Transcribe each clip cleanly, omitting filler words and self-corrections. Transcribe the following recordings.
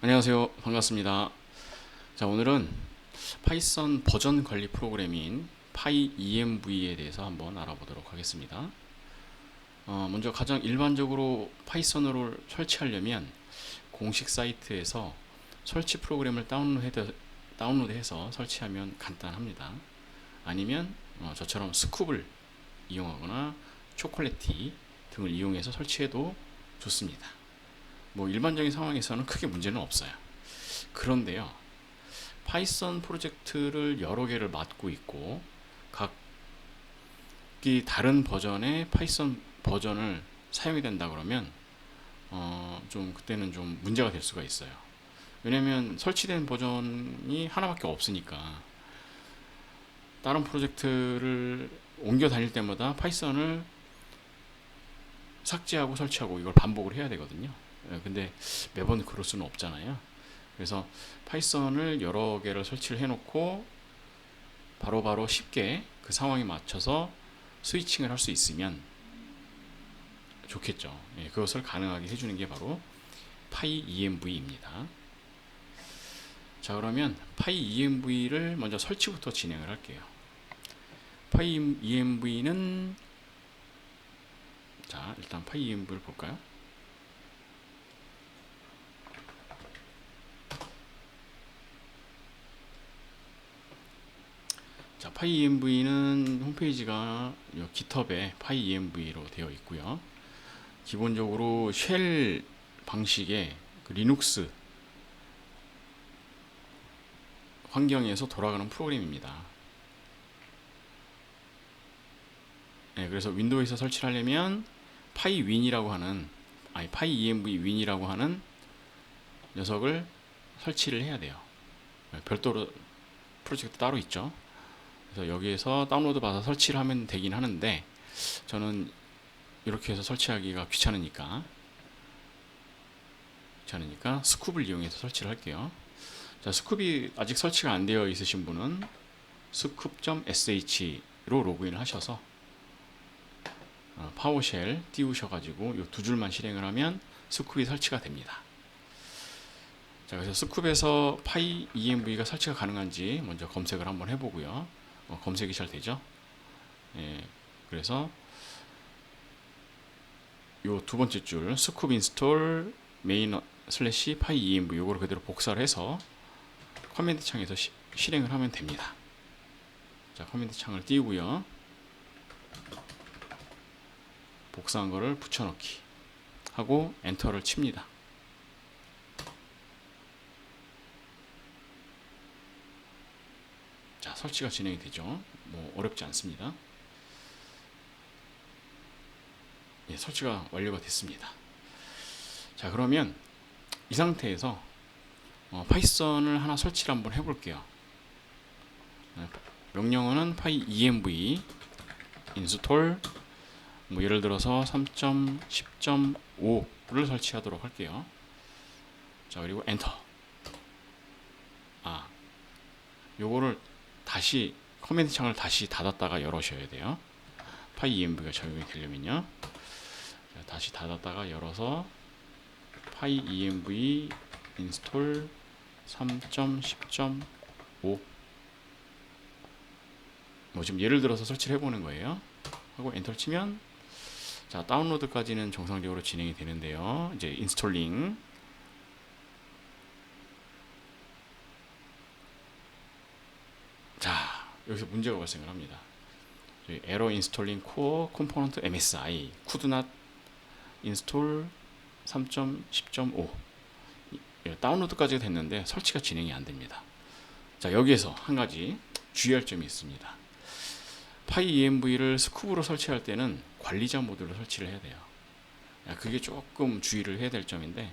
안녕하세요. 반갑습니다. 자, 오늘은 파이썬 버전 관리 프로그램인 PyEnv에 대해서 한번 알아보도록 하겠습니다. 먼저 가장 일반적으로 파이썬을 설치하려면 공식 사이트에서 설치 프로그램을 다운로드해서 설치하면 간단합니다. 아니면 저처럼 스쿱을 이용하거나 초콜릿티 등을 이용해서 설치해도 좋습니다. 뭐 일반적인 상황에서는 크게 문제는 없어요. 그런데요, 파이썬 프로젝트를 여러 개를 맡고 있고 각기 다른 버전의 파이썬 버전을 사용이 된다 그러면 좀 그때는 좀 문제가 될 수가 있어요. 왜냐면 설치된 버전이 하나밖에 없으니까 다른 프로젝트를 옮겨 다닐 때마다 파이썬을 삭제하고 설치하고 이걸 반복을 해야 되거든요. 근데 매번 그럴 수는 없잖아요. 그래서 파이썬을 여러 개를 설치를 해놓고 바로바로 쉽게 그 상황에 맞춰서 스위칭을 할 수 있으면 좋겠죠. 그것을 가능하게 해주는 게 바로 PyEnv입니다. 자, 그러면 PyEnv를 먼저 설치부터 진행을 할게요. PyEnv는 자, 일단 PyEnv를 볼까요? 자, PyEnv는 홈페이지가 GitHub에 PyEnv로 되어 있고요. 기본적으로 쉘 방식의 그 리눅스 환경에서 돌아가는 프로그램입니다. 그래서 윈도우에서 설치를 하려면 PyWin이라고 하는 PyEnv-win이라고 하는 녀석을 설치를 해야 돼요. 별도로 프로젝트 따로 있죠. 그래서 여기에서 다운로드 받아서 설치를 하면 되긴 하는데 저는 이렇게 해서 설치하기가 귀찮으니까 스쿱을 이용해서 설치를 할게요. 자, 스쿱이 아직 설치가 안 되어 있으신 분은 scoop.sh로 로그인을 하셔서 파워쉘 띄우셔가지고 이 두 줄만 실행을 하면 스쿱이 설치가 됩니다. 자, 그래서 스쿱에서 PyEnv가 설치가 가능한지 먼저 검색을 한번 해보고요. 검색이 잘 되죠. 그래서 요 두 번째 줄 scoop install main 슬래시 PyEnv 요거를 그대로 복사를 해서 커맨드 창에서 실행을 하면 됩니다. 자, 커맨드 창을 띄우고요. 복사한 거를 붙여넣기 하고 엔터를 칩니다. 자, 설치가 진행이 되죠. 뭐 어렵지 않습니다. 설치가 완료가 됐습니다. 자, 그러면 이 상태에서 파이썬을 하나 설치를 한번 해볼게요. 명령어는 PyEnv install 뭐 예를 들어서 3.10.5를 설치하도록 할게요. 자, 그리고 엔터. 요거를 다시 커맨드 창을 다시 닫았다가 열으셔야 돼요. PyEnv가 적용이 되려면요. 자, 다시 닫았다가 열어서 PyEnv install 3.10.5 뭐 지금 예를 들어서 설치를 해보는 거예요. 하고 엔터를 치면 자, 다운로드까지는 정상적으로 진행이 되는데요. 이제 인스톨링 자, 여기서 문제가 발생을 합니다. 에러 인스톨링 코어 컴포넌트 MSI could not install 3.10.5 다운로드까지 됐는데 설치가 진행이 안 됩니다. 자, 여기에서 한 가지 주의할 점이 있습니다. PyEnv를 스쿱으로 설치할 때는 관리자 모드로 설치를 해야 돼요. 그게 조금 주의를 해야 될 점인데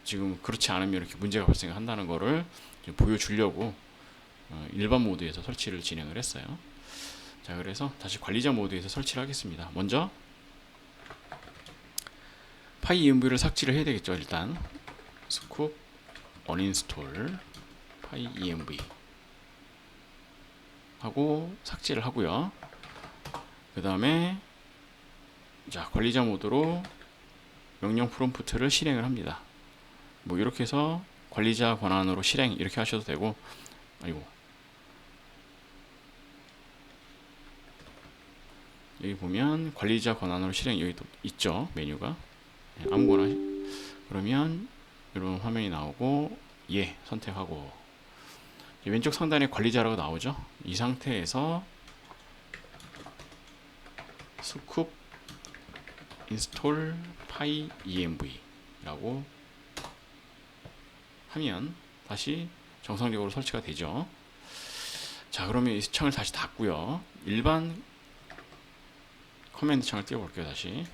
지금 그렇지 않으면 이렇게 문제가 발생한다는 거를 보여주려고 일반 모드에서 설치를 진행을 했어요. 자, 그래서 다시 관리자 모드에서 설치를 하겠습니다. 먼저 PyEnv를 삭제를 해야 되겠죠. 일단 scoop uninstall PyEnv 하고 삭제를 하고요. 그 다음에 자, 관리자 모드로 명령 프롬프트를 실행을 합니다. 뭐 이렇게 해서 관리자 권한으로 실행 이렇게 하셔도 되고, 아이고, 여기 보면 관리자 권한으로 실행 여기 또 있죠, 메뉴가. 아무거나. 그러면 이런 화면이 나오고 예 선택하고, 왼쪽 상단에 관리자라고 나오죠. 이 상태에서 scoop install pyenv 라고 하면 다시 정상적으로 설치가 되죠. 자, 그러면 이 창을 다시 닫고요. 일반 커맨드 창을 띄워볼게요. 다시.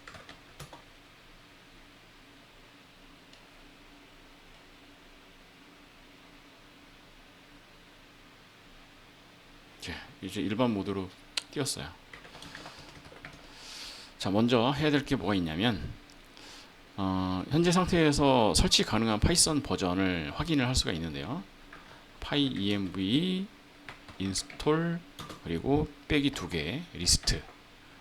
이제 일반 모드로 띄웠어요. 자, 먼저 해야 될 게 뭐가 있냐면, 현재 상태에서 설치 가능한 파이썬 버전을 확인을 할 수가 있는데요. pyenv install 그리고 빼기 2개 리스트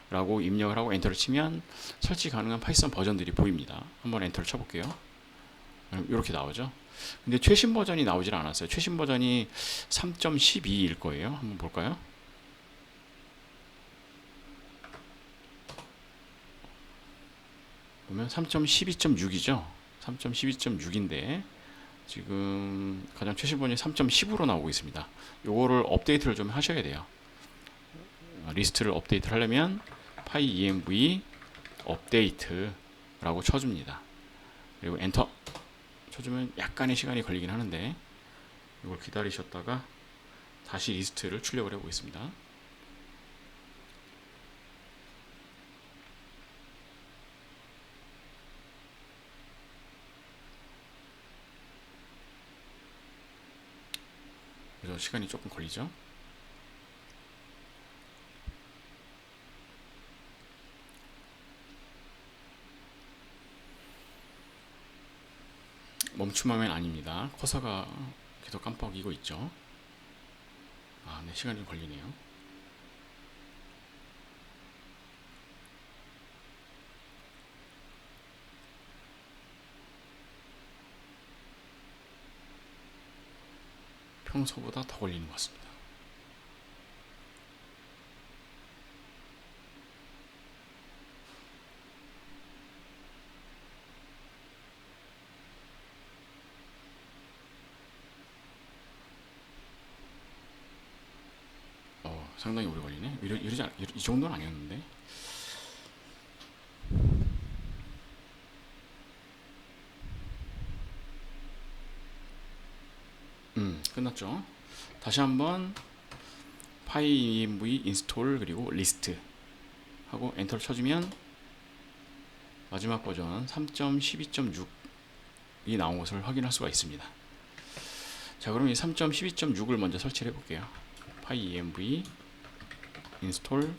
라고 입력을 하고 엔터를 치면 설치 가능한 파이썬 버전들이 보입니다. 한번 엔터를 쳐볼게요. 이렇게 나오죠. 근데 최신 버전이 나오질 않았어요. 최신 버전이 3.12일 거예요. 한번 볼까요? 보면 3.12.6이죠. 3.12.6인데 지금 가장 최신 버전이 3.10으로 나오고 있습니다. 요거를 업데이트를 좀 하셔야 돼요. 리스트를 업데이트를 하려면 pyenv 업데이트라고 쳐줍니다. 그리고 엔터 쳐주면 약간의 시간이 걸리긴 하는데 이걸 기다리셨다가 다시 리스트를 출력을 해보겠습니다. 그래서 시간이 조금 걸리죠. 멈춤하면 아닙니다. 커서가 계속 깜빡이고 있죠. 네, 시간이 좀 걸리네요. 평소보다 더 걸리는 것 같습니다. 상당히 오래 걸리네. 이 정도는 아니었는데. 끝났죠. 다시 한번 pyenv install 그리고 list 하고 엔터를 쳐주면 마지막 버전 3.12.6이 나온 것을 확인할 수가 있습니다. 자, 그럼 이 3.12.6을 먼저 설치를 해볼게요. pyenv install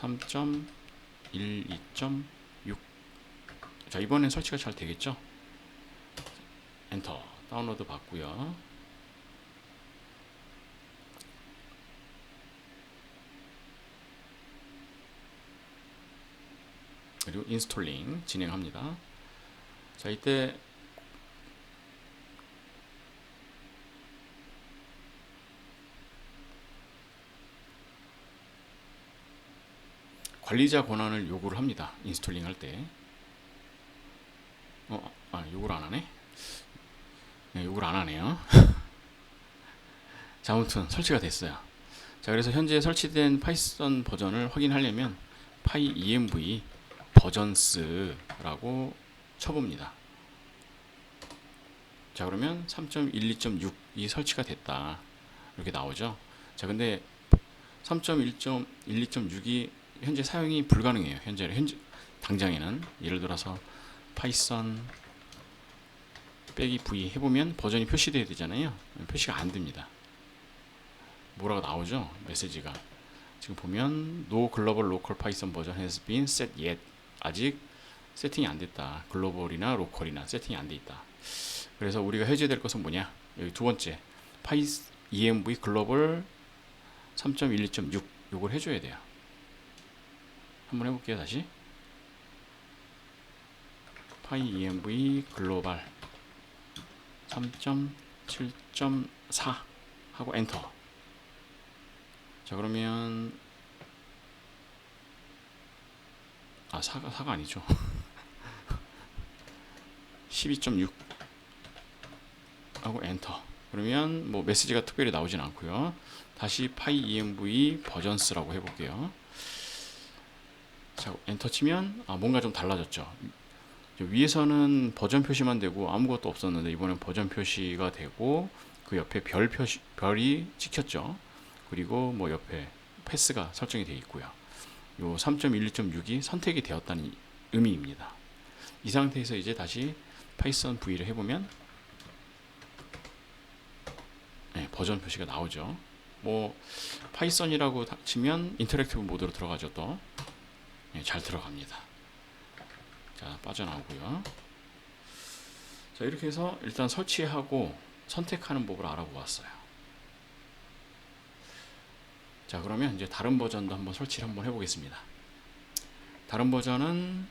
3.12.6. 자, 이번엔 설치가 잘 되겠죠? 엔터 다운로드 받고요. 그리고 인스톨링 진행합니다. 자, 이때 관리자 권한을 요구를 합니다. 인스톨링 할 때. 요구를 안 하네? 네, 요구를 안 하네요. 자, 아무튼 설치가 됐어요. 자, 그래서 현재 설치된 파이썬 버전을 확인하려면 pyenv 버전스라고 쳐봅니다. 자, 그러면 3.12.6이 설치가 됐다 이렇게 나오죠. 자, 근데 3.12.6이 현재 사용이 불가능해요. 현재 당장에는 예를 들어서 파이썬 빼기 v 해보면 버전이 표시되어야 되잖아요. 표시가 안 됩니다. 뭐라고 나오죠? 메시지가 지금 보면 No Global Local Python version has been set yet. 아직 세팅이 안 됐다. 글로벌이나 로컬이나 세팅이 안 돼 있다. 그래서 우리가 해줘야 될 것은 뭐냐? 여기 두 번째 env 글로벌 3.12.6 요걸 해줘야 돼요. 한번 해볼게요. 다시 env 글로벌 3.7.4 하고 엔터. 자, 그러면 4가 아니죠. 12.6 하고 엔터. 그러면 뭐 메시지가 특별히 나오진 않고요. 다시 PyEnv 버전스라고 해볼게요. 자, 엔터 치면 뭔가 좀 달라졌죠. 위에서는 버전 표시만 되고 아무것도 없었는데 이번엔 버전 표시가 되고 그 옆에 별이 찍혔죠. 그리고 뭐 옆에 패스가 설정이 되어 있고요. 요 3.12.6이 선택이 되었다는 의미입니다. 이 상태에서 이제 다시 파이썬 V를 해보면 버전 표시가 나오죠. 뭐 파이썬이라고 치면 인터랙티브 모드로 들어가죠. 또 잘 들어갑니다. 자, 빠져나오고요. 자, 이렇게 해서 일단 설치하고 선택하는 법을 알아보았어요. 자, 그러면 이제 다른 버전도 한번 설치를 한번 해보겠습니다. 다른 버전은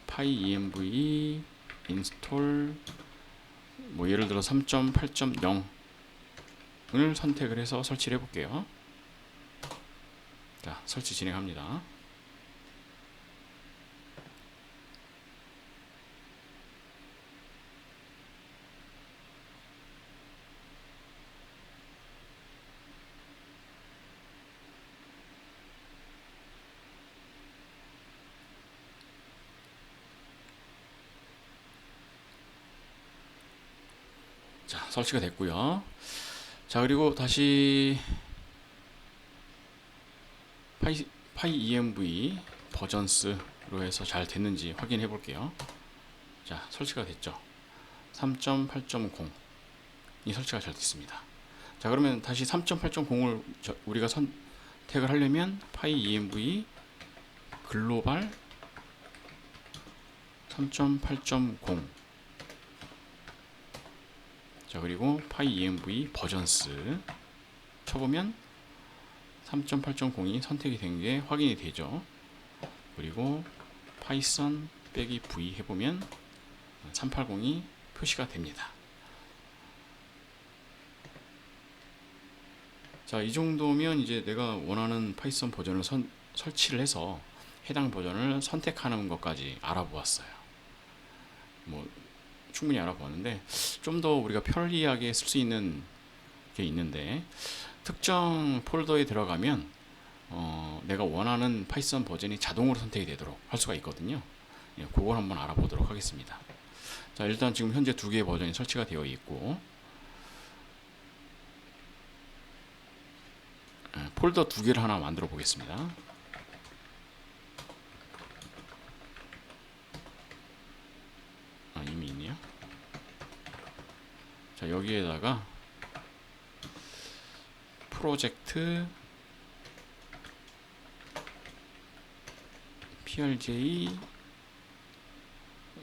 PyEnv install 뭐 예를 들어 3.8.0을 선택을 해서 설치를 해볼게요. 자, 설치 진행합니다. 자, 설치가 됐고요. 자, 그리고 다시 PyEnv 버전스로 해서 잘 됐는지 확인해 볼게요. 자, 설치가 됐죠. 3.8.0이 설치가 잘 됐습니다. 자, 그러면 다시 3.8.0을 우리가 선택을 하려면 PyEnv 글로벌 3.8.0 자, 그리고 PyEnv 버전스 쳐보면 3.8.0이 선택이 된 게 확인이 되죠. 그리고 파이썬 빼기 v 해보면 380이 표시가 됩니다. 자, 이 정도면 이제 내가 원하는 파이썬 버전을 설치를 해서 해당 버전을 선택하는 것까지 알아보았어요. 뭐 충분히 알아보았는데 좀 더 우리가 편리하게 쓸 수 있는 게 있는데, 특정 폴더에 들어가면 내가 원하는 파이썬 버전이 자동으로 선택이 되도록 할 수가 있거든요. 그걸 한번 알아보도록 하겠습니다. 자, 일단 지금 현재 두 개의 버전이 설치가 되어 있고, 폴더 두 개를 하나 만들어 보겠습니다. 이미 있네요. 자, 여기에다가 프로젝트 prj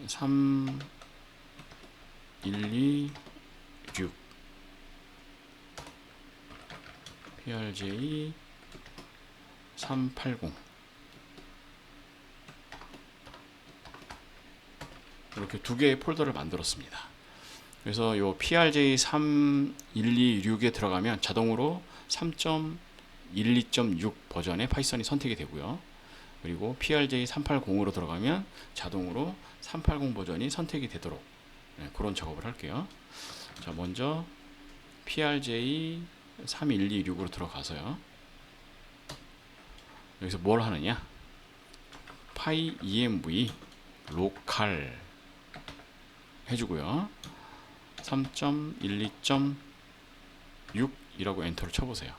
3126 prj 380 이렇게 두 개의 폴더를 만들었습니다. 그래서 요 prj3126에 들어가면 자동으로 3.12.6 버전의 파이썬이 선택이 되고요. 그리고 prj380으로 들어가면 자동으로 380 버전이 선택이 되도록 그런 작업을 할게요. 자, 먼저 prj3126으로 들어가서요. 여기서 뭘 하느냐? PyEnv 로컬 해주고요. 3.12.6이라고 엔터를 쳐보세요.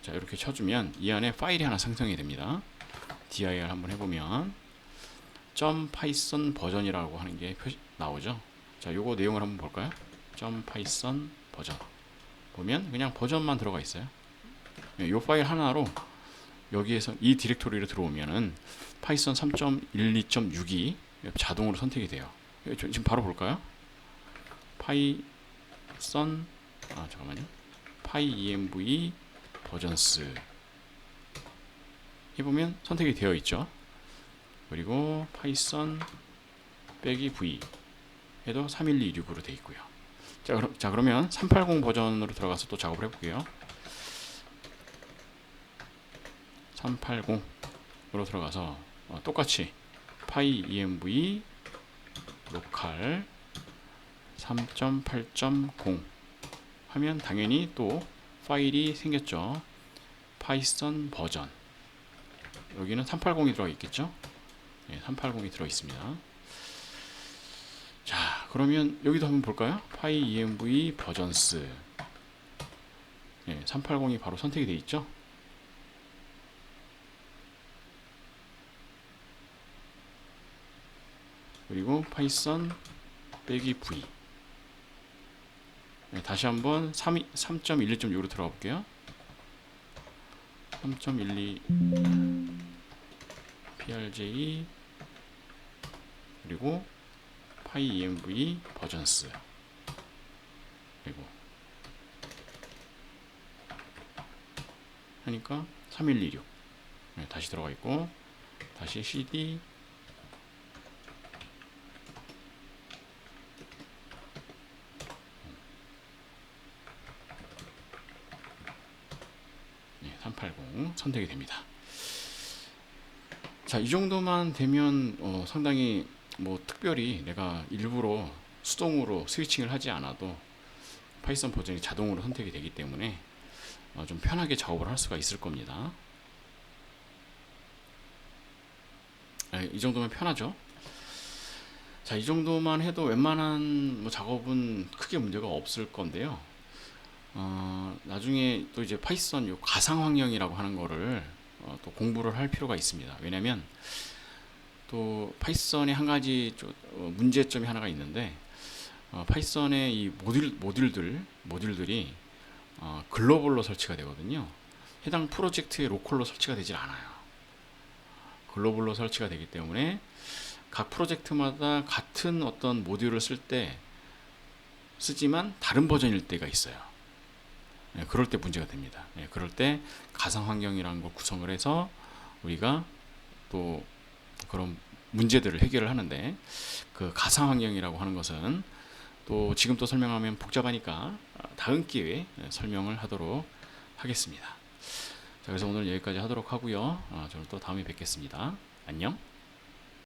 자, 이렇게 쳐주면 이 안에 파일이 하나 생성이 됩니다. dir 한번 해보면 .python 버전이라고 하는 게 나오죠. 자, 요거 내용을 한번 볼까요? .python 버전 보면 그냥 버전만 들어가 있어요. 요 파일 하나로 여기에서 이 디렉토리로 들어오면은 파이썬 3.12.6이 자동으로 선택이 돼요. 지금 바로 볼까요? 파이썬 잠깐만요. PyEnv 버전스 해보면 선택이 되어 있죠. 그리고 파이썬 빼기 v 해도 31266으로 되어 있고요. 자, 그러면 380 버전으로 들어가서 또 작업을 해볼게요. 380으로 들어가서 똑같이 파이 env 로컬 3.8.0 하면 당연히 또 파일이 생겼죠. 파이썬 버전, 여기는 380이 들어가 있겠죠. 380이 들어 있습니다. 자, 그러면 여기도 한번 볼까요? 파이 env 버전스 380이 바로 선택이 되어 있죠. 그리고 파이썬 빼기 v, 다시 한번 3.12.6으로 들어가 볼게요. 3.12 prj 그리고 파이 env 버전스, 그리고 하니까 3126 다시 들어가 있고, 다시 cd 380 선택이 됩니다. 자, 이 정도만 되면 상당히 뭐 특별히 내가 일부러 수동으로 스위칭을 하지 않아도 파이썬 버전이 자동으로 선택이 되기 때문에 좀 편하게 작업을 할 수가 있을 겁니다. 이 정도면 편하죠. 자, 이 정도만 해도 웬만한 뭐 작업은 크게 문제가 없을 건데요. 나중에 또 이제 파이썬 요 가상 환경이라고 하는 거를 또 공부를 할 필요가 있습니다. 왜냐면 또 파이썬의 한 가지 문제점이 하나가 있는데, 파이썬의 이 모듈들이 글로벌로 설치가 되거든요. 해당 프로젝트의 로컬로 설치가 되질 않아요. 글로벌로 설치가 되기 때문에 각 프로젝트마다 같은 어떤 모듈을 쓰지만 다른 버전일 때가 있어요. 그럴 때 문제가 됩니다. 그럴 때 가상 환경이라는 걸 구성을 해서 우리가 또 그런 문제들을 해결을 하는데, 그 가상 환경이라고 하는 것은 또 지금 또 설명하면 복잡하니까 다음 기회에 설명을 하도록 하겠습니다. 자, 그래서 오늘 여기까지 하도록 하고요. 저는 또 다음에 뵙겠습니다. 안녕.